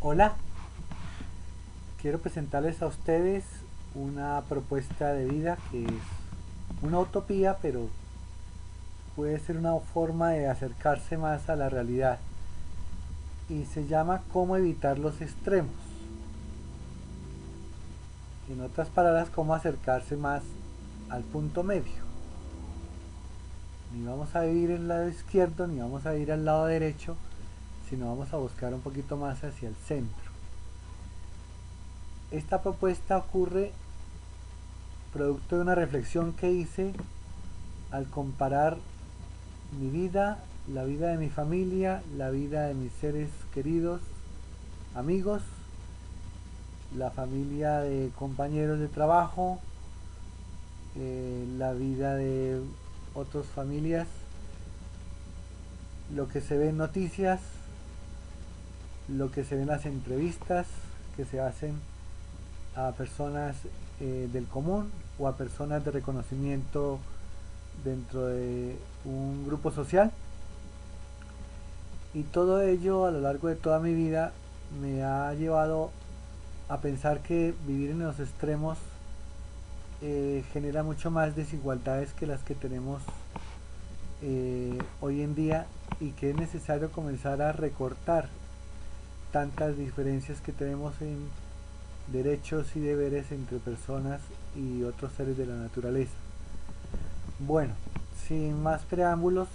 Hola, quiero presentarles a ustedes una propuesta de vida que es una utopía, pero puede ser una forma de acercarse más a la realidad y se llama cómo evitar los extremos. En otras palabras, cómo acercarse más al punto medio. Ni vamos a vivir en el lado izquierdo ni vamos a ir al lado derecho, sino vamos a buscar un poquito más hacia el centro. Esta propuesta ocurre producto de una reflexión que hice al comparar mi vida, la vida de mi familia, la vida de mis seres queridos, amigos, la familia de compañeros de trabajo, la vida de otras familias, lo que se ve en noticias, lo que se ve en las entrevistas que se hacen a personas del común o a personas de reconocimiento dentro de un grupo social. Y todo ello a lo largo de toda mi vida me ha llevado a pensar que vivir en los extremos genera mucho más desigualdades que las que tenemos hoy en día, y que es necesario comenzar a recortar tantas diferencias que tenemos en derechos y deberes entre personas y otros seres de la naturaleza. Bueno, sin más preámbulos,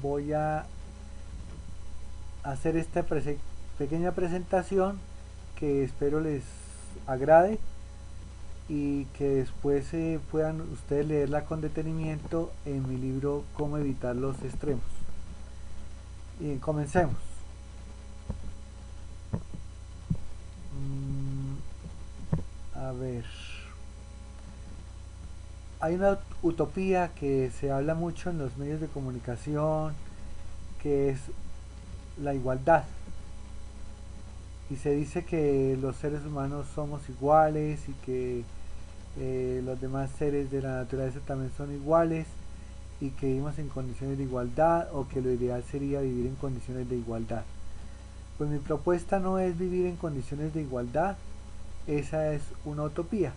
voy a hacer esta pequeña presentación que espero les agrade y que después puedan ustedes leerla con detenimiento en mi libro Cómo evitar los extremos. Y comencemos. A ver, hay una utopía que se habla mucho en los medios de comunicación, que es la igualdad. Y se dice que los seres humanos somos iguales y que los demás seres de la naturaleza también son iguales y que vivimos en condiciones de igualdad, o que lo ideal sería vivir en condiciones de igualdad. Pues mi propuesta no es vivir en condiciones de igualdad, esa es una utopía.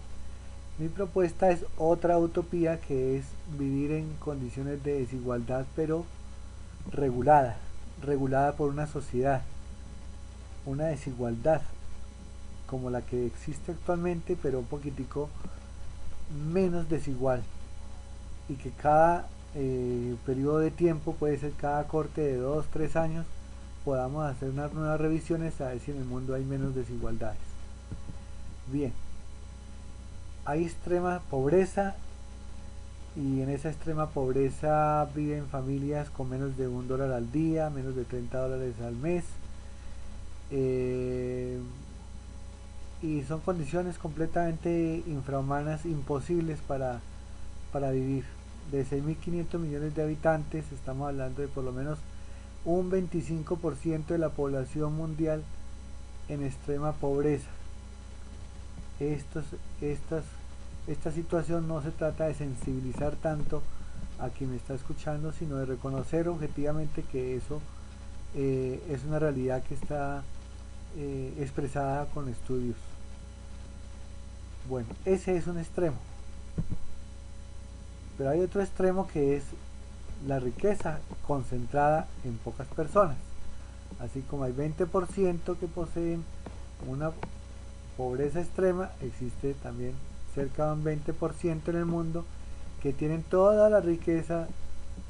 Mi propuesta es otra utopía, que es vivir en condiciones de desigualdad, pero regulada por una sociedad, una desigualdad como la que existe actualmente, pero un poquitico menos desigual, y que cada periodo de tiempo, puede ser cada corte de 2 o 3 años, podamos hacer unas nuevas revisiones a ver si en el mundo hay menos desigualdades. Bien, hay extrema pobreza, y en esa extrema pobreza viven familias con menos de $1 al día, menos de $30 al mes, eh, y son condiciones completamente infrahumanas, imposibles para vivir. De 6.500 millones de habitantes, estamos hablando de por lo menos un 25% de la población mundial en extrema pobreza. Estos, estas, esta situación no se trata de sensibilizar tanto a quien me está escuchando, sino de reconocer objetivamente que eso es una realidad que está expresada con estudios. Bueno, ese es un extremo. Pero hay otro extremo, que es la riqueza concentrada en pocas personas. Así como hay 20% que poseen una pobreza extrema, existe también cerca de un 20% en el mundo que tienen toda la riqueza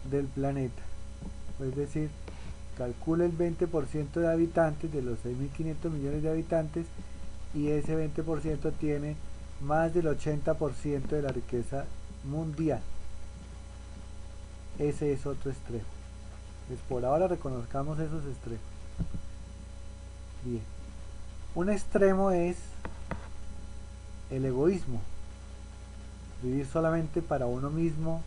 del planeta. Es decir, calcula el 20% de habitantes de los 6.500 millones de habitantes, y ese 20% tiene más del 80% de la riqueza mundial. Ese es otro extremo. Pues por ahora reconozcamos esos extremos. Bien. Un extremo es el egoísmo. Vivir solamente para uno mismo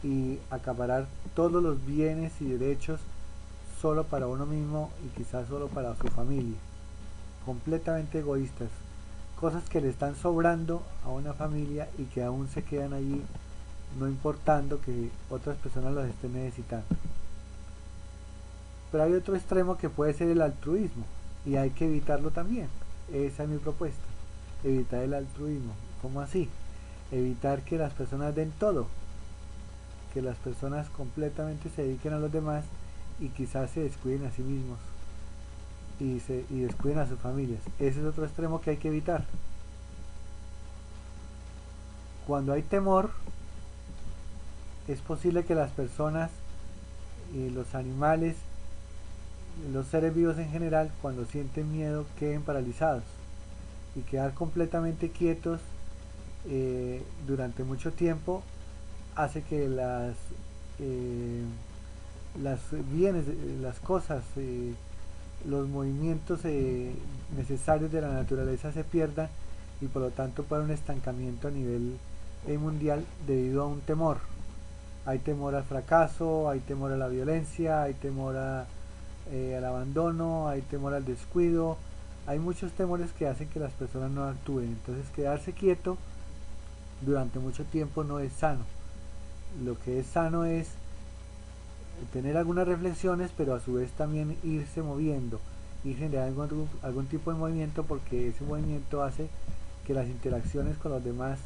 y acaparar todos los bienes y derechos solo para uno mismo y quizás solo para su familia. Completamente egoístas. Cosas que le están sobrando a una familia y que aún se quedan allí, no importando que otras personas los estén necesitando. Pero hay otro extremo, que puede ser el altruismo. y hay que evitarlo también. Esa es mi propuesta, evitar el altruismo. ¿Cómo así? Evitar que las personas den todo, que las personas completamente se dediquen a los demás y quizás se descuiden a sí mismos y descuiden a sus familias. Ese es otro extremo que hay que evitar. Cuando hay temor, es posible que las personas, los animales, los seres vivos en general, cuando sienten miedo, queden paralizados y quedar completamente quietos durante mucho tiempo hace que eh, las bienes, las cosas, los movimientos necesarios de la naturaleza se pierdan y por lo tanto para un estancamiento a nivel mundial debido a un temor. Hay temor al fracaso, hay temor a la violencia, hay temor al abandono, hay temor al descuido, hay muchos temores que hacen que las personas no actúen. Entonces quedarse quieto durante mucho tiempo no es sano. Lo que es sano es tener algunas reflexiones, pero a su vez también irse moviendo, ir generando algún tipo de movimiento, porque ese movimiento hace que las interacciones con los demás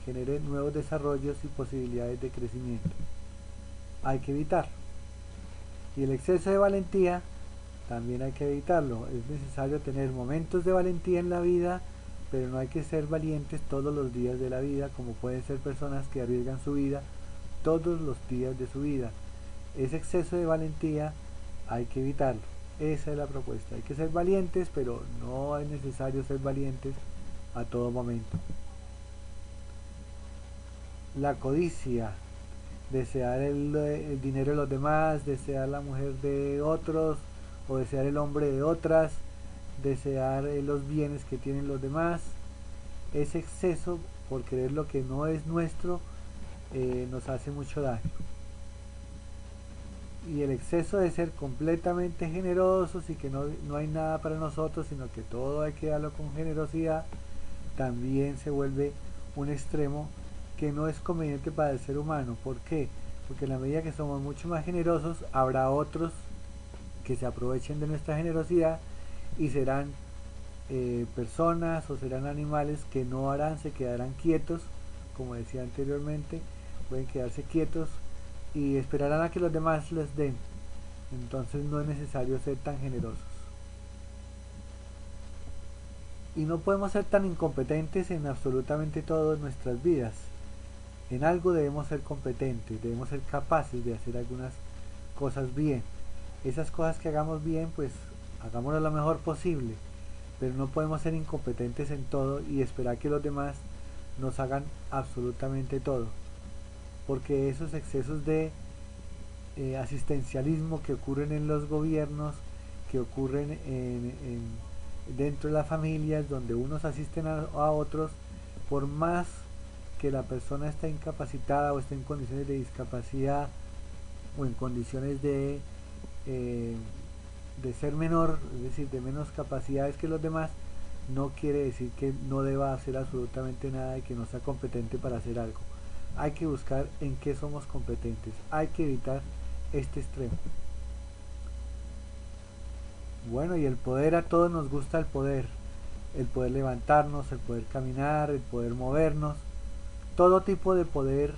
generen nuevos desarrollos y posibilidades de crecimiento. Hay que evitar. Y el exceso de valentía también hay que evitarlo. Es necesario tener momentos de valentía en la vida, pero no hay que ser valientes todos los días de la vida, como pueden ser personas que arriesgan su vida todos los días de su vida. Ese exceso de valentía hay que evitarlo. Esa es la propuesta. Hay que ser valientes, pero no es necesario ser valientes a todo momento. La codicia, desear el dinero de los demás, desear la mujer de otros o desear el hombre de otras, desear los bienes que tienen los demás. Ese exceso por querer lo que no es nuestro nos hace mucho daño. Y el exceso de ser completamente generosos y que no hay nada para nosotros, sino que todo hay que darlo con generosidad, también se vuelve un extremo que no es conveniente para el ser humano. ¿Por qué? Porque en la medida que somos mucho más generosos, habrá otros que se aprovechen de nuestra generosidad y serán personas o serán animales que no harán, se quedarán quietos, como decía anteriormente, pueden quedarse quietos y esperarán a que los demás les den. Entonces no es necesario ser tan generosos. Y no podemos ser tan incompetentes en absolutamente todo en nuestras vidas. En algo debemos ser competentes, debemos ser capaces de hacer algunas cosas bien. Esas cosas que hagamos bien, pues hagámoslo lo mejor posible, pero no podemos ser incompetentes en todo y esperar que los demás nos hagan absolutamente todo, porque esos excesos de asistencialismo que ocurren en los gobiernos, que ocurren dentro de las familias, donde unos asisten a otros, por más que la persona está incapacitada o esté en condiciones de discapacidad o en condiciones de ser menor, es decir, de menos capacidades que los demás, no quiere decir que no deba hacer absolutamente nada y que no sea competente para hacer algo. Hay que buscar en qué somos competentes, hay que evitar este extremo. Bueno, y el poder, a todos nos gusta el poder levantarnos, el poder caminar, el poder movernos. Todo tipo de poder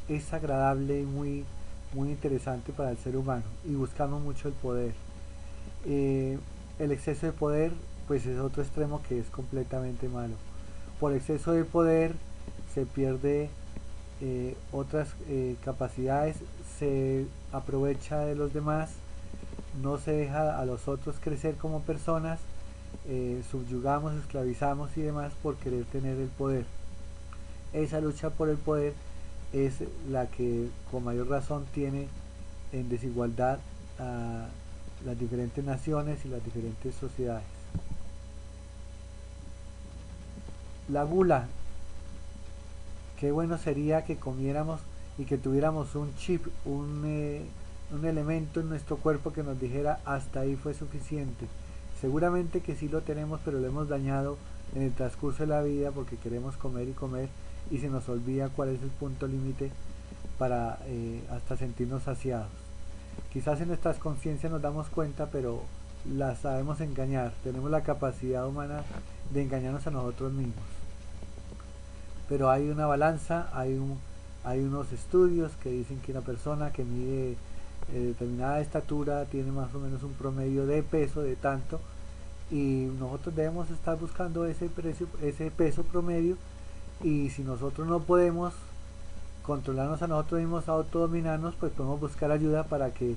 es agradable y muy interesante para el ser humano y buscamos mucho el poder. El exceso de poder pues es otro extremo que es completamente malo. Por exceso de poder se pierde otras capacidades, se aprovecha de los demás, no se deja a los otros crecer como personas, subyugamos, esclavizamos y demás por querer tener el poder. Esa lucha por el poder es la que con mayor razón tiene en desigualdad a las diferentes naciones y las diferentes sociedades. La gula, qué bueno sería que comiéramos y que tuviéramos un chip, un elemento en nuestro cuerpo que nos dijera hasta ahí fue suficiente. Seguramente que sí lo tenemos, pero lo hemos dañado en el transcurso de la vida porque queremos comer y comer y se nos olvida cuál es el punto límite para hasta sentirnos saciados. Quizás en nuestras conciencias nos damos cuenta, pero las sabemos engañar, tenemos la capacidad humana de engañarnos a nosotros mismos. Pero hay una balanza, hay unos estudios que dicen que una persona que mide determinada estatura tiene más o menos un promedio de peso de tanto, y nosotros debemos estar buscando ese peso promedio, y si nosotros no podemos controlarnos a nosotros mismos, autodominarnos, pues podemos buscar ayuda para que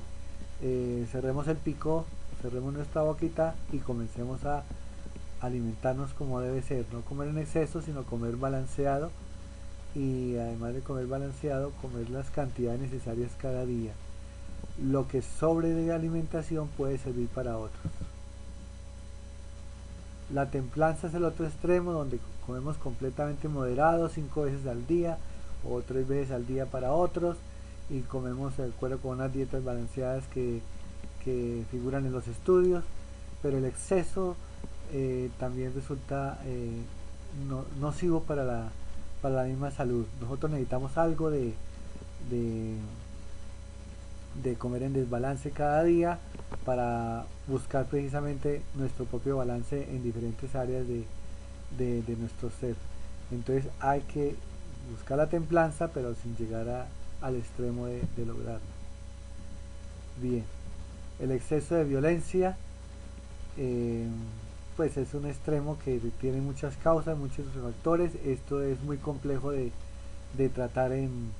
cerremos el pico, cerremos nuestra boquita y comencemos a alimentarnos como debe ser, no comer en exceso, sino comer balanceado, y además de comer balanceado, comer las cantidades necesarias cada día. Lo que sobre de alimentación puede servir para otros. La templanza es el otro extremo, donde comemos completamente moderado, 5 veces al día o 3 veces al día para otros, y comemos de acuerdo con unas dietas balanceadas que figuran en los estudios, pero el exceso también resulta nocivo para la misma salud. Nosotros necesitamos algo de, de comer en desbalance cada día para buscar precisamente nuestro propio balance en diferentes áreas de nuestro ser. Entonces hay que buscar la templanza, pero sin llegar al extremo de lograrlo. Bien, el exceso de violencia pues es un extremo que tiene muchas causas, muchos factores. Esto es muy complejo de tratar en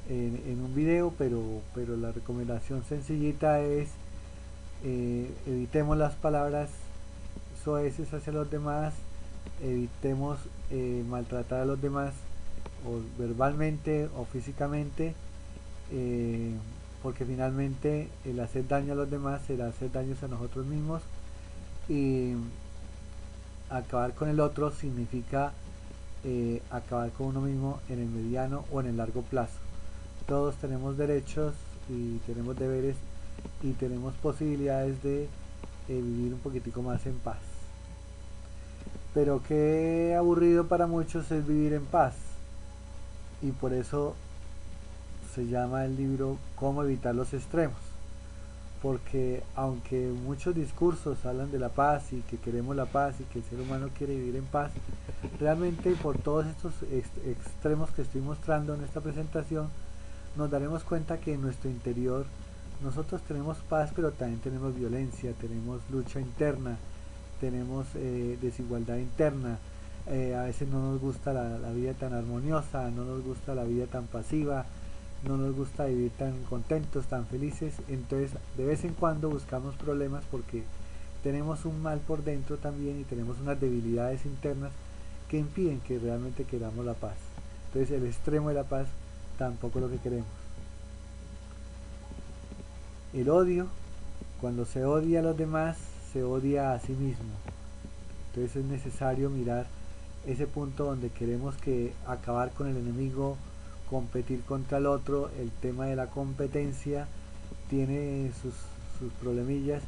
un video, pero la recomendación sencillita es evitemos las palabras soeces hacia los demás, evitemos maltratar a los demás o verbalmente o físicamente, porque finalmente el hacer daño a los demás será hacer daños a nosotros mismos, y acabar con el otro significa acabar con uno mismo en el mediano o en el largo plazo. Todos tenemos derechos y tenemos deberes y tenemos posibilidades de vivir un poquitico más en paz. Pero qué aburrido para muchos es vivir en paz, y por eso se llama el libro Cómo evitar los extremos, porque aunque muchos discursos hablan de la paz y que queremos la paz y que el ser humano quiere vivir en paz, realmente por todos estos extremos que estoy mostrando en esta presentación, nos daremos cuenta que en nuestro interior nosotros tenemos paz, pero también tenemos violencia, tenemos lucha interna, tenemos desigualdad interna. A veces no nos gusta la vida tan armoniosa, no nos gusta la vida tan pasiva, no nos gusta vivir tan contentos, tan felices. Entonces de vez en cuando buscamos problemas porque tenemos un mal por dentro también, y tenemos unas debilidades internas que impiden que realmente queramos la paz. Entonces el extremo de la paz tampoco es lo que queremos. El odio, cuando se odia a los demás, se odia a sí mismo. Entonces es necesario mirar ese punto donde queremos que acabar con el enemigo, competir contra el otro. El tema de la competencia tiene sus problemillas,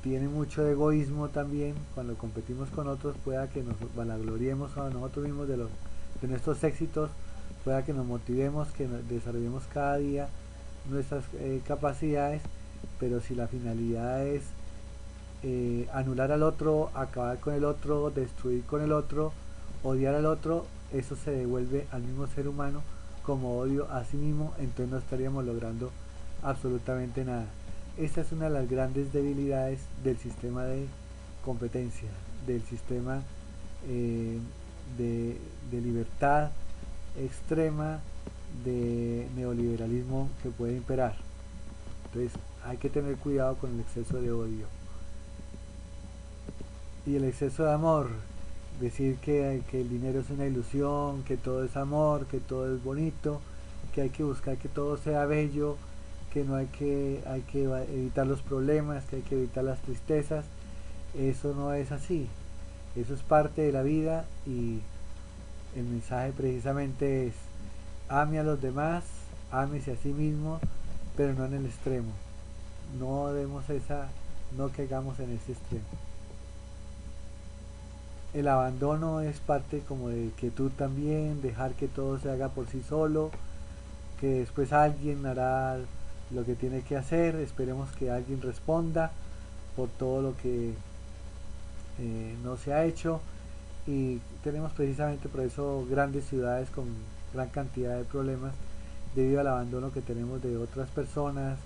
tiene mucho de egoísmo también. Cuando competimos con otros, pueda que nos vanagloriemos a nosotros mismos de nuestros éxitos, pueda que nos motivemos, que desarrollemos cada día nuestras capacidades, pero si la finalidad es anular al otro, acabar con el otro, destruir con el otro, odiar al otro, eso se devuelve al mismo ser humano como odio a sí mismo. Entonces no estaríamos logrando absolutamente nada. Esta es una de las grandes debilidades del sistema de competencia, del sistema de libertad extrema, de neoliberalismo que puede imperar. Entonces hay que tener cuidado con el exceso de odio. Y el exceso de amor, decir que el dinero es una ilusión, que todo es amor, que todo es bonito, que hay que buscar que todo sea bello, que no hay que evitar los problemas, que hay que evitar las tristezas. Eso no es así, eso es parte de la vida, y el mensaje precisamente es: ame a los demás, ámese a sí mismo, pero no en el extremo. No caigamos en ese extremo. El abandono es parte como de quietud también, dejar que todo se haga por sí solo, que después alguien hará lo que tiene que hacer, esperemos que alguien responda, por todo lo que no se ha hecho, y tenemos precisamente por eso grandes ciudades con gran cantidad de problemas debido al abandono que tenemos de otras personas,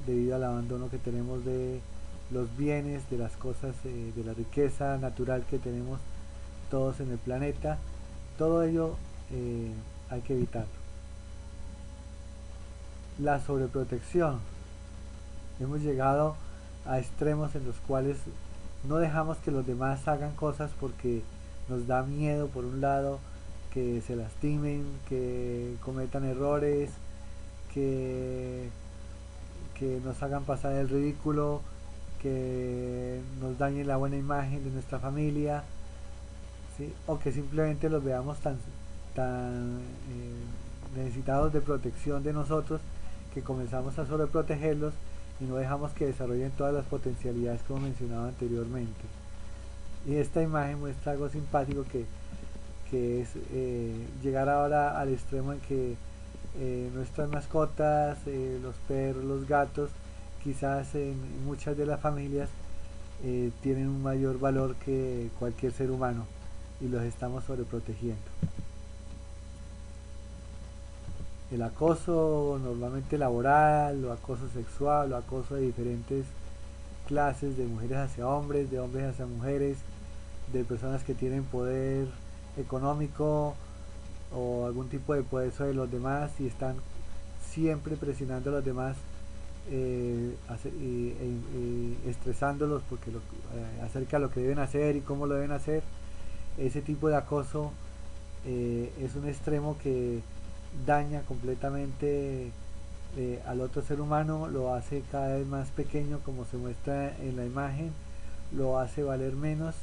debido al abandono que tenemos de los bienes, de las cosas, de la riqueza natural que tenemos todos en el planeta. Todo ello hay que evitarlo. La sobreprotección. Hemos llegado a extremos en los cuales no dejamos que los demás hagan cosas porque nos da miedo, por un lado, que se lastimen, que cometan errores, que, que nos hagan pasar el ridículo, que nos dañen la buena imagen de nuestra familia, ¿sí? O que simplemente los veamos tan necesitados de protección de nosotros que comenzamos a sobreprotegerlos y no dejamos que desarrollen todas las potencialidades como mencionaba anteriormente. Y esta imagen muestra algo simpático que es llegar ahora al extremo en que nuestras mascotas, los perros, los gatos, quizás en muchas de las familias tienen un mayor valor que cualquier ser humano y los estamos sobreprotegiendo. El acoso normalmente laboral, o acoso sexual, o acoso de diferentes clases, de mujeres hacia hombres, de hombres hacia mujeres, de personas que tienen poder económico o algún tipo de poder sobre los demás y están siempre presionando a los demás estresándolos porque acerca de lo que deben hacer y cómo lo deben hacer. Ese tipo de acoso es un extremo que daña completamente al otro ser humano, lo hace cada vez más pequeño como se muestra en la imagen, lo hace valer menos,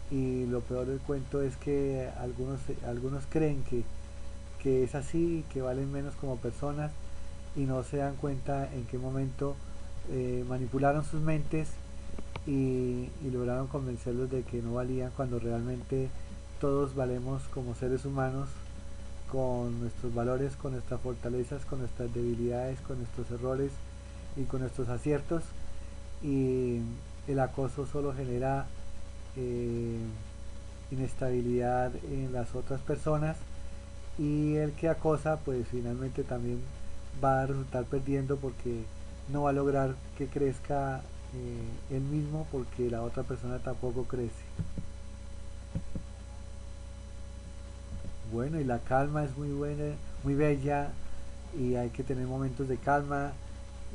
y lo peor del cuento es que algunos creen que es así, que valen menos como personas y no se dan cuenta en qué momento manipularon sus mentes y lograron convencerlos de que no valían, cuando realmente todos valemos como seres humanos, con nuestros valores, con nuestras fortalezas, con nuestras debilidades, con nuestros errores y con nuestros aciertos. Y el acoso solo genera eh, inestabilidad en las otras personas, y el que acosa pues finalmente también va a resultar perdiendo porque no va a lograr que crezca él mismo, porque la otra persona tampoco crece. Bueno, y la calma es muy buena, muy bella, y hay que tener momentos de calma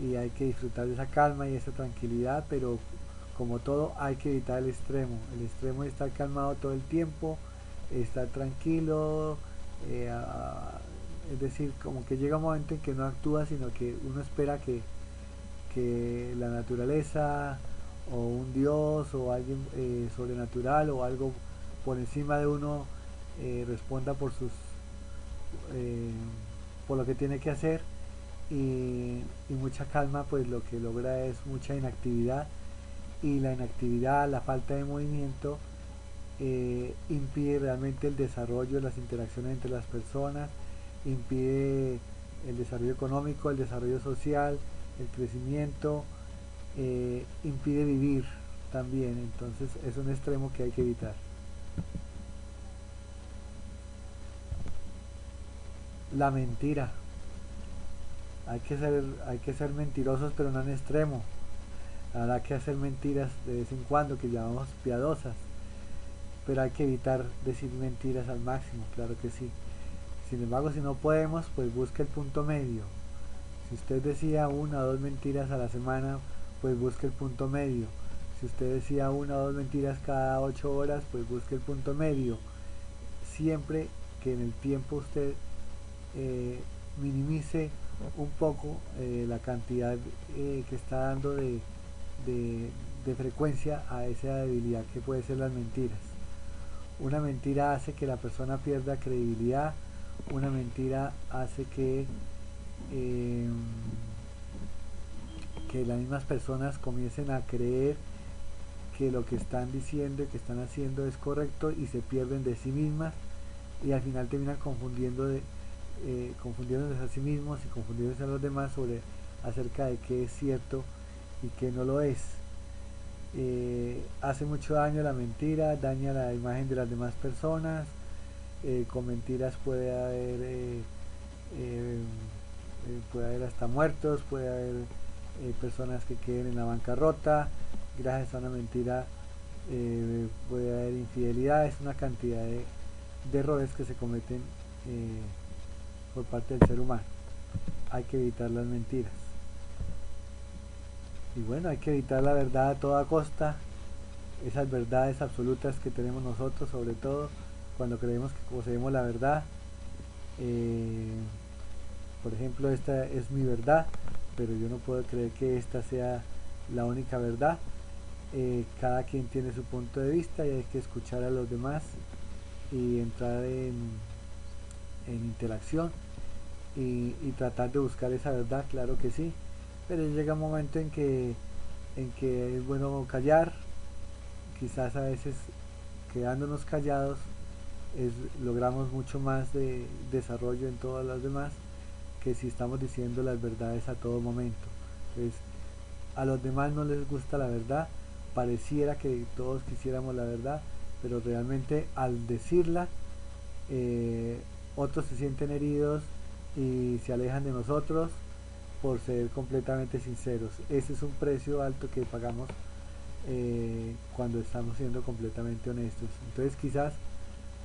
y hay que disfrutar de esa calma y esa tranquilidad, pero como todo hay que evitar el extremo de estar calmado todo el tiempo, estar tranquilo, es decir, como que llega un momento en que no actúa, sino que uno espera que la naturaleza o un dios o alguien sobrenatural o algo por encima de uno responda eh, por lo que tiene que hacer, y mucha calma pues lo que logra es mucha inactividad, y la inactividad, la falta de movimiento impide realmente el desarrollo de las interacciones entre las personas, impide el desarrollo económico, el desarrollo social, el crecimiento, impide vivir también. Entonces es un extremo que hay que evitar. La mentira. Hay que ser mentirosos, pero no en extremo. Habrá que hacer mentiras de vez en cuando que llamamos piadosas, pero hay que evitar decir mentiras al máximo, claro que sí. Sin embargo, si no podemos, pues busque el punto medio. Si usted decía una o dos mentiras a la semana, pues busque el punto medio. Si usted decía una o dos mentiras cada 8 horas, pues busque el punto medio. Siempre que en el tiempo usted eh, minimice un poco la cantidad que está dando de, de frecuencia a esa debilidad que puede ser las mentiras. Una mentira hace que la persona pierda credibilidad, una mentira hace eh, que las mismas personas comiencen a creer que lo que están diciendo y que están haciendo es correcto y se pierden de sí mismas, y al final terminan confundiéndose a sí mismos y confundiéndose a los demás sobre acerca de qué es cierto y qué no lo es. Hace mucho daño la mentira, daña la imagen de las demás personas. Con mentiras eh, puede haber hasta muertos, puede haber personas que queden en la bancarrota. Gracias a una mentira puede haber infidelidades, una cantidad de errores que se cometen por parte del ser humano. Hay que evitar las mentiras. Y bueno, hay que evitar la verdad a toda costa, esas verdades absolutas que tenemos nosotros, sobre todo cuando creemos que poseemos la verdad. Eh, por ejemplo, esta es mi verdad, pero yo no puedo creer que esta sea la única verdad. Cada quien tiene su punto de vista y hay que escuchar a los demás y entrar en interacción y tratar de buscar esa verdad, claro que sí, pero llega un momento en que es bueno callar. Quizás a veces quedándonos callados logramos mucho más de desarrollo en todas las demás que si estamos diciendo las verdades a todo momento. Entonces, a los demás no les gusta la verdad, pareciera que todos quisiéramos la verdad, pero realmente al decirla, eh, otros se sienten heridos y se alejan de nosotros por ser completamente sinceros. Ese es un precio alto que pagamos cuando estamos siendo completamente honestos. Entonces quizás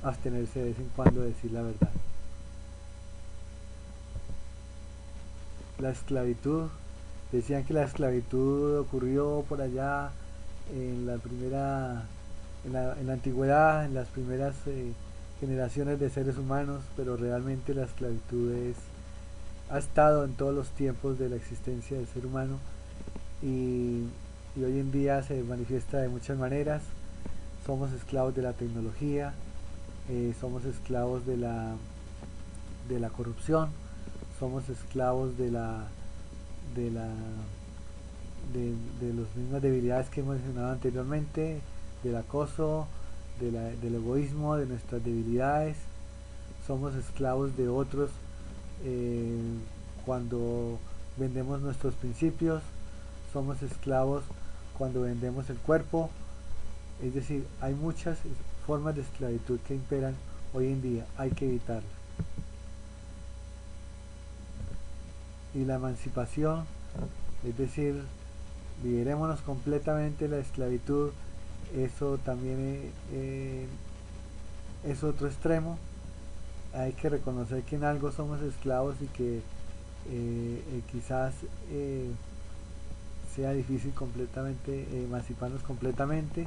abstenerse de vez en cuando de decir la verdad. La esclavitud, decían que la esclavitud ocurrió por allá en la primera, en la antigüedad, en las primeras generaciones de seres humanos, pero realmente la esclavitud ha estado en todos los tiempos de la existencia del ser humano y, y hoy en día se manifiesta de muchas maneras. Somos esclavos de la tecnología, somos esclavos de la corrupción, somos esclavos de la de las mismas debilidades que hemos mencionado anteriormente, del acoso, del egoísmo, de nuestras debilidades. Somos esclavos de otros eh, cuando vendemos nuestros principios. Somos esclavos cuando vendemos el cuerpo. Es decir, hay muchas formas de esclavitud que imperan hoy en día. Hay que evitarlas. Y la emancipación, es decir, liberémonos completamente de la esclavitud. Eso también es otro extremo. Hay que reconocer que en algo somos esclavos y que quizás sea difícil completamente emanciparnos completamente.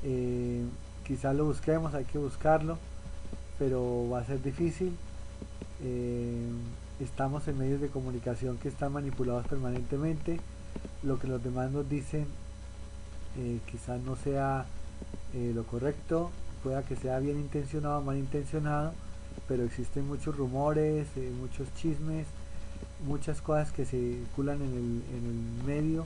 Eh, Quizás lo busquemos, hay que buscarlo, pero va a ser difícil. Eh, Estamos en medios de comunicación que están manipulados permanentemente. Lo que los demás nos dicen quizás no sea lo correcto, pueda que sea bien intencionado o mal intencionado, pero existen muchos rumores, muchos chismes, muchas cosas que circulan en el medio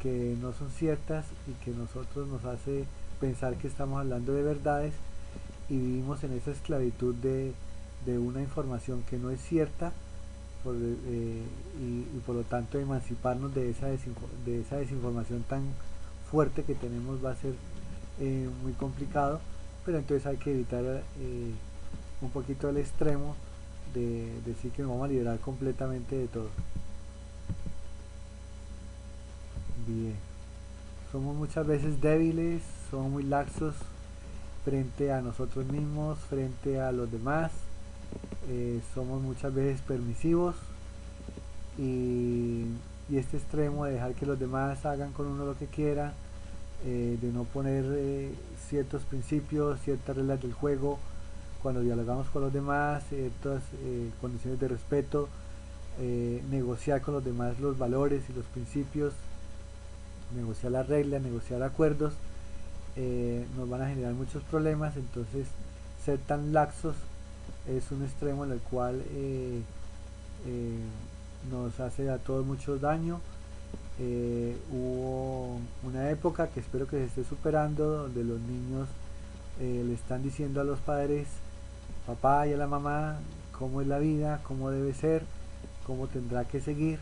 que no son ciertas y que nosotros nos hace pensar que estamos hablando de verdades y vivimos en esa esclavitud de una información que no es cierta y por lo tanto emanciparnos de esa desinformación tan fuerte que tenemos va a ser muy complicado, pero entonces hay que evitar un poquito el extremo de decir que nos vamos a liberar completamente de todo. Bien, somos muchas veces débiles, somos muy laxos frente a nosotros mismos, frente a los demás, somos muchas veces permisivos y, y este extremo de dejar que los demás hagan con uno lo que quieran, de no poner ciertos principios, ciertas reglas del juego cuando dialogamos con los demás, ciertas condiciones de respeto, negociar con los demás los valores y los principios, negociar las reglas, negociar acuerdos, nos van a generar muchos problemas. Entonces ser tan laxos es un extremo en el cual eh, nos hace a todos mucho daño. Hubo una época que espero que se esté superando donde los niños le están diciendo a los padres, papá y a la mamá, cómo es la vida, cómo debe ser, cómo tendrá que seguir,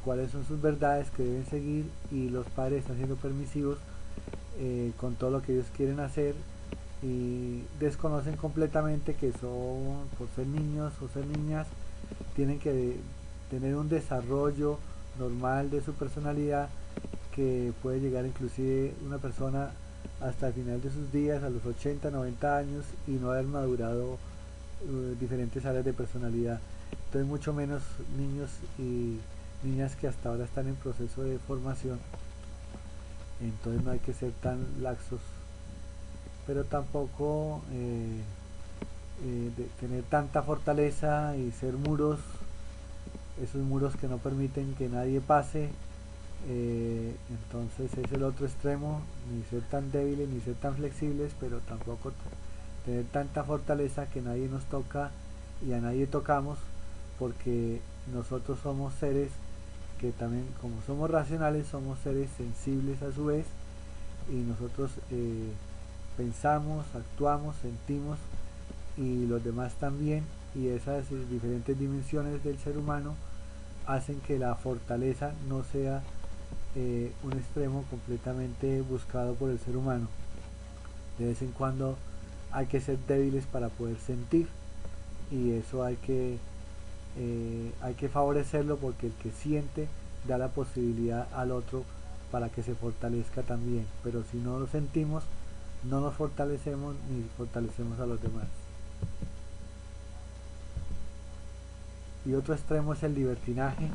cuáles son sus verdades que deben seguir, y los padres están siendo permisivos con todo lo que ellos quieren hacer, y desconocen completamente que son, por ser niños o ser niñas, tienen que tener un desarrollo normal de su personalidad, que puede llegar inclusive una persona hasta el final de sus días, a los 80, 90 años, y no haber madurado diferentes áreas de personalidad. Entonces mucho menos niños y niñas que hasta ahora están en proceso de formación. Entonces no hay que ser tan laxos, pero tampoco de tener tanta fortaleza y ser muros, esos muros que no permiten que nadie pase. Entonces es el otro extremo, ni ser tan débiles ni ser tan flexibles, pero tampoco tener tanta fortaleza que nadie nos toca y a nadie tocamos, porque nosotros somos seres que también, como somos racionales, somos seres sensibles a su vez, y nosotros pensamos, actuamos, sentimos, y los demás también, y esas diferentes dimensiones del ser humano hacen que la fortaleza no sea un extremo completamente buscado por el ser humano. De vez en cuando hay que ser débiles para poder sentir, y eso hay que favorecerlo, porque el que siente da la posibilidad al otro para que se fortalezca también, pero si no lo sentimos, no nos fortalecemos ni fortalecemos a los demás. Y otro extremo es el libertinaje.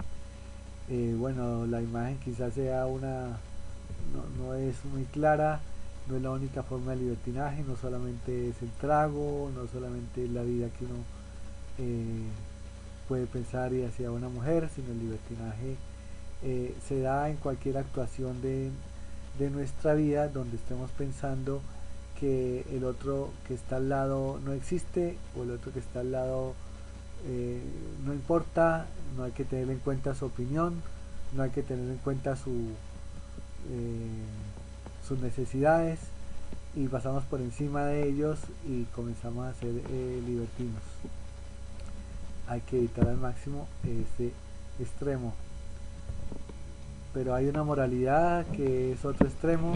Bueno, la imagen quizás sea no es muy clara, no es la única forma de libertinaje, no solamente es el trago, no solamente es la vida que uno eh, puede pensar y hacia una mujer, sino el libertinaje se da en cualquier actuación de nuestra vida donde estemos pensando que el otro que está al lado no existe, o el otro que está al lado no importa, no hay que tener en cuenta su opinión, no hay que tener en cuenta sus necesidades, y pasamos por encima de ellos y comenzamos a ser libertinos. Hay que evitar al máximo ese extremo. Pero hay una moralidad que es otro extremo,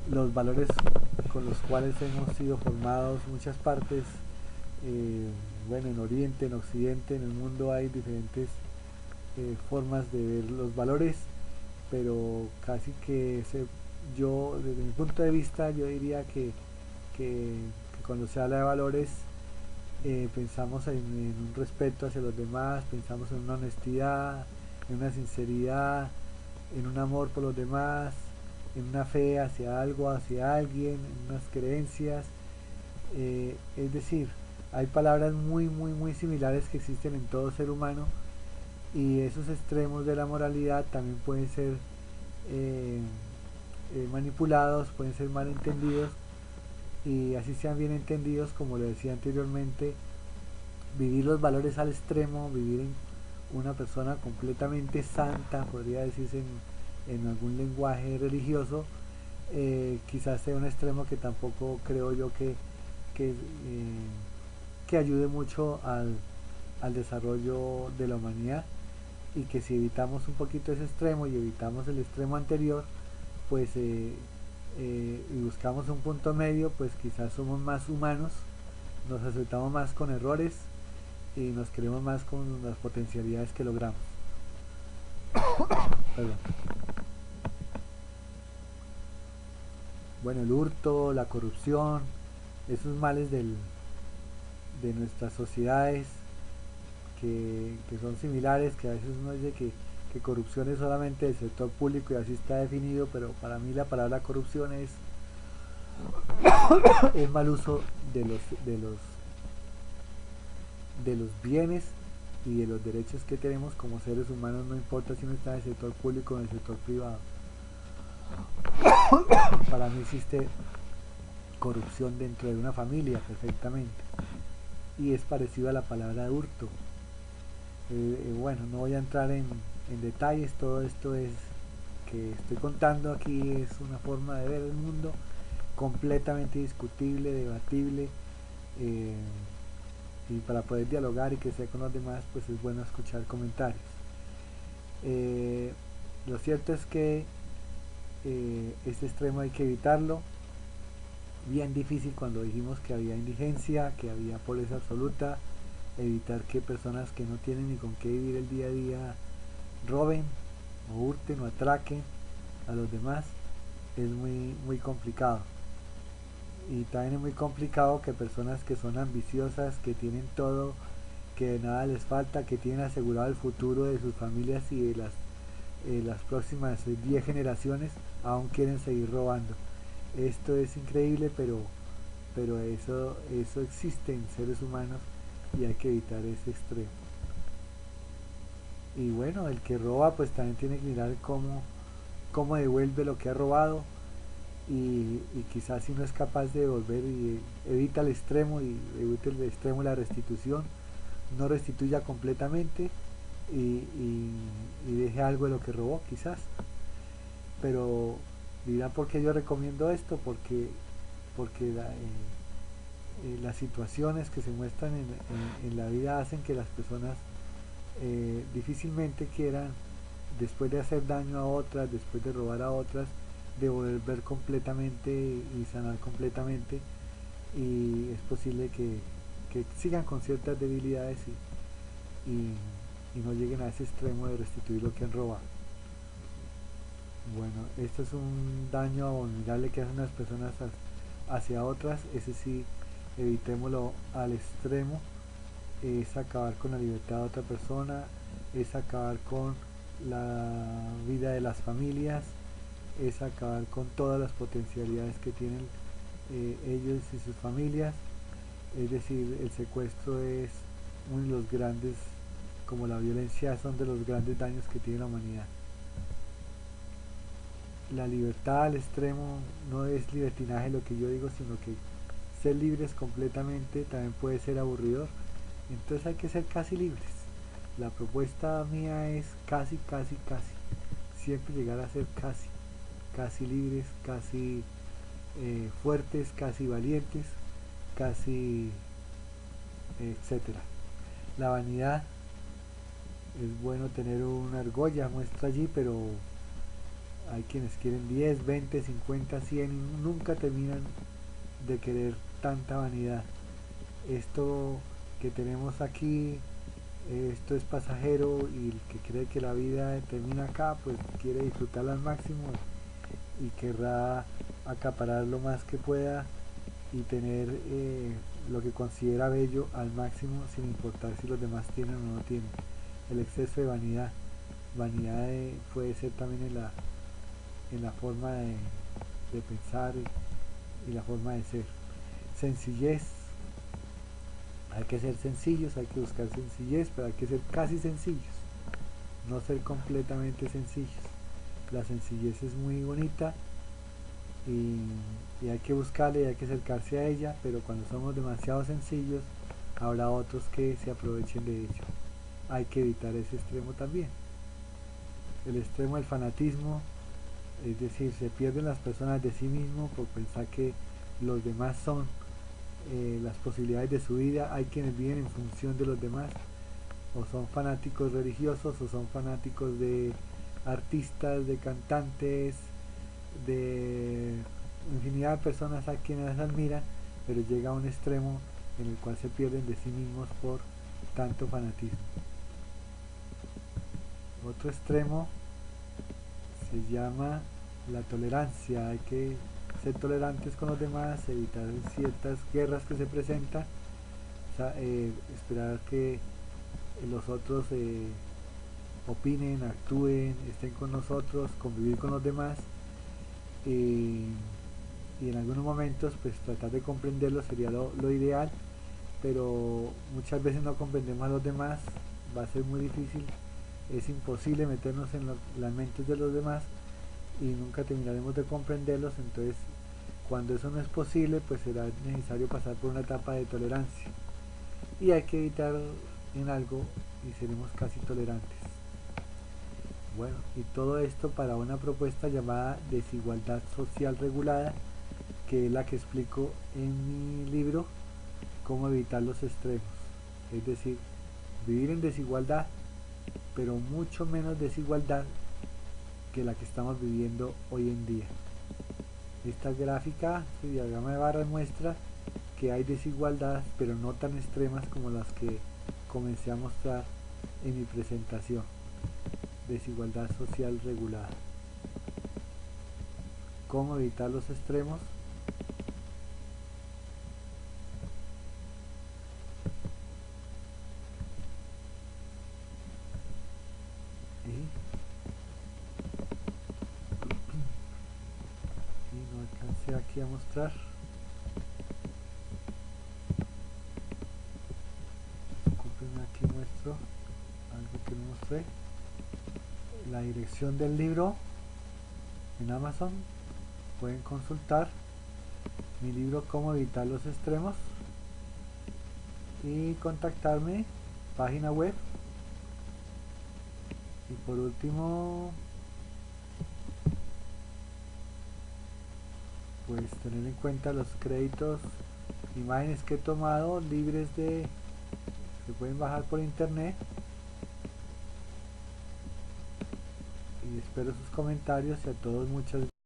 los valores con los cuales hemos sido formados muchas partes. Bueno, en Oriente, en Occidente, en el mundo hay diferentes formas de ver los valores, pero casi que yo, desde mi punto de vista, yo diría que cuando se habla de valores, pensamos en un respeto hacia los demás, pensamos en una honestidad, en una sinceridad, en un amor por los demás, en una fe hacia algo, hacia alguien, en unas creencias. Es decir, hay palabras muy similares que existen en todo ser humano, y esos extremos de la moralidad también pueden ser eh, manipulados, pueden ser malentendidos, y así sean bien entendidos, como le decía anteriormente, vivir los valores al extremo, vivir en una persona completamente santa, podría decirse en algún lenguaje religioso, quizás sea un extremo que tampoco creo yo que, que ayude mucho al desarrollo de la humanidad, y que si evitamos un poquito ese extremo y evitamos el extremo anterior, pues y buscamos un punto medio, pues quizás somos más humanos, nos aceptamos más con errores y nos queremos más con las potencialidades que logramos. Perdón. Bueno, el hurto, la corrupción, esos males de nuestras sociedades que son similares, que a veces uno dice que corrupción es solamente del sector público y así está definido, pero para mí la palabra corrupción es mal uso de los bienes y de los derechos que tenemos como seres humanos, no importa si uno está en el sector público o en el sector privado. Para mí existe corrupción dentro de una familia perfectamente, y es parecido a la palabra hurto. Bueno, no voy a entrar en detalles, todo esto es que estoy contando aquí es una forma de ver el mundo completamente discutible, debatible, eh, y para poder dialogar y crecer con los demás, pues es bueno escuchar comentarios. Eh, lo cierto es que este extremo hay que evitarlo. Bien difícil cuando dijimos que había indigencia, que había pobreza absoluta, evitar que personas que no tienen ni con qué vivir el día a día roben o hurten o atraquen a los demás. Es muy complicado. Y también es muy complicado que personas que son ambiciosas, que tienen todo, que de nada les falta, que tienen asegurado el futuro de sus familias y de las próximas 10 generaciones, aún quieren seguir robando. Esto es increíble, pero eso existe en seres humanos y hay que evitar ese extremo. Y bueno, el que roba pues también tiene que mirar cómo devuelve lo que ha robado y quizás si no es capaz de devolver y evita el extremo y evita el extremo de la restitución, no restituya completamente y deje algo de lo que robó quizás. Pero dirán por qué yo recomiendo esto, porque las situaciones que se muestran en la vida hacen que las personas difícilmente quieran, después de hacer daño a otras, después de robar a otras, devolver completamente y sanar completamente, y es posible que sigan con ciertas debilidades y no lleguen a ese extremo de restituir lo que han robado. Bueno, esto es un daño abominable que hacen las personas hacia otras, ese sí, evitémoslo al extremo. Es acabar con la libertad de otra persona, es acabar con la vida de las familias, es acabar con todas las potencialidades que tienen ellos y sus familias. Es decir, el secuestro es uno de los grandes, como la violencia, son de los grandes daños que tiene la humanidad. La libertad al extremo no es libertinaje lo que yo digo, sino que ser libres completamente también puede ser aburridor. Entonces hay que ser casi libres. La propuesta mía es casi, casi, casi. Siempre llegar a ser casi, casi libres, casi fuertes, casi valientes, casi etcétera. La vanidad, es bueno tener una argolla, muestra allí, pero hay quienes quieren 10, 20, 50, 100 y nunca terminan de querer tanta vanidad. Esto que tenemos aquí, esto es pasajero y el que cree que la vida termina acá, pues quiere disfrutarla al máximo y querrá acaparar lo más que pueda y tener lo que considera bello al máximo sin importar si los demás tienen o no tienen. El exceso de vanidad. Vanidad puede ser también en la forma de pensar y la forma de ser. Sencillez. Hay que ser sencillos, hay que buscar sencillez, pero hay que ser casi sencillos, no ser completamente sencillos. La sencillez es muy bonita y hay que buscarla y hay que acercarse a ella, pero cuando somos demasiado sencillos, habrá otros que se aprovechen de ello. Hay que evitar ese extremo también. El extremo del fanatismo, es decir, se pierden las personas de sí mismos por pensar que los demás son las posibilidades de su vida. Hay quienes viven en función de los demás, o son fanáticos religiosos, o son fanáticos de artistas, de cantantes, de infinidad de personas a quienes admiran, pero llega a un extremo en el cual se pierden de sí mismos por tanto fanatismo. Otro extremo se llama la tolerancia. Hay que ser tolerantes con los demás, evitar ciertas guerras que se presentan, o sea, esperar que los otros opinen, actúen, estén con nosotros, convivir con los demás y en algunos momentos pues tratar de comprenderlos sería lo ideal, pero muchas veces no comprendemos a los demás, va a ser muy difícil, es imposible meternos en las mentes de los demás y nunca terminaremos de comprenderlos. Entonces cuando eso no es posible, pues será necesario pasar por una etapa de tolerancia y hay que evitar en algo y seremos casi tolerantes. Bueno, y todo esto para una propuesta llamada desigualdad social regulada, que es la que explico en mi libro, Cómo evitar los extremos. Es decir, vivir en desigualdad, pero mucho menos desigualdad que la que estamos viviendo hoy en día. Esta gráfica, este diagrama de barras muestra que hay desigualdades, pero no tan extremas como las que comencé a mostrar en mi presentación. Desigualdad social regulada. ¿Cómo evitar los extremos? Y no alcancé aquí a mostrar. Disculpenme, aquí muestro algo que no mostré. La dirección del libro en Amazon. Pueden consultar mi libro Cómo evitar los extremos y contactarme, página web. Y por último, pues tener en cuenta los créditos, imágenes que he tomado libres de, se pueden bajar por internet. Y espero sus comentarios y a todos muchas gracias.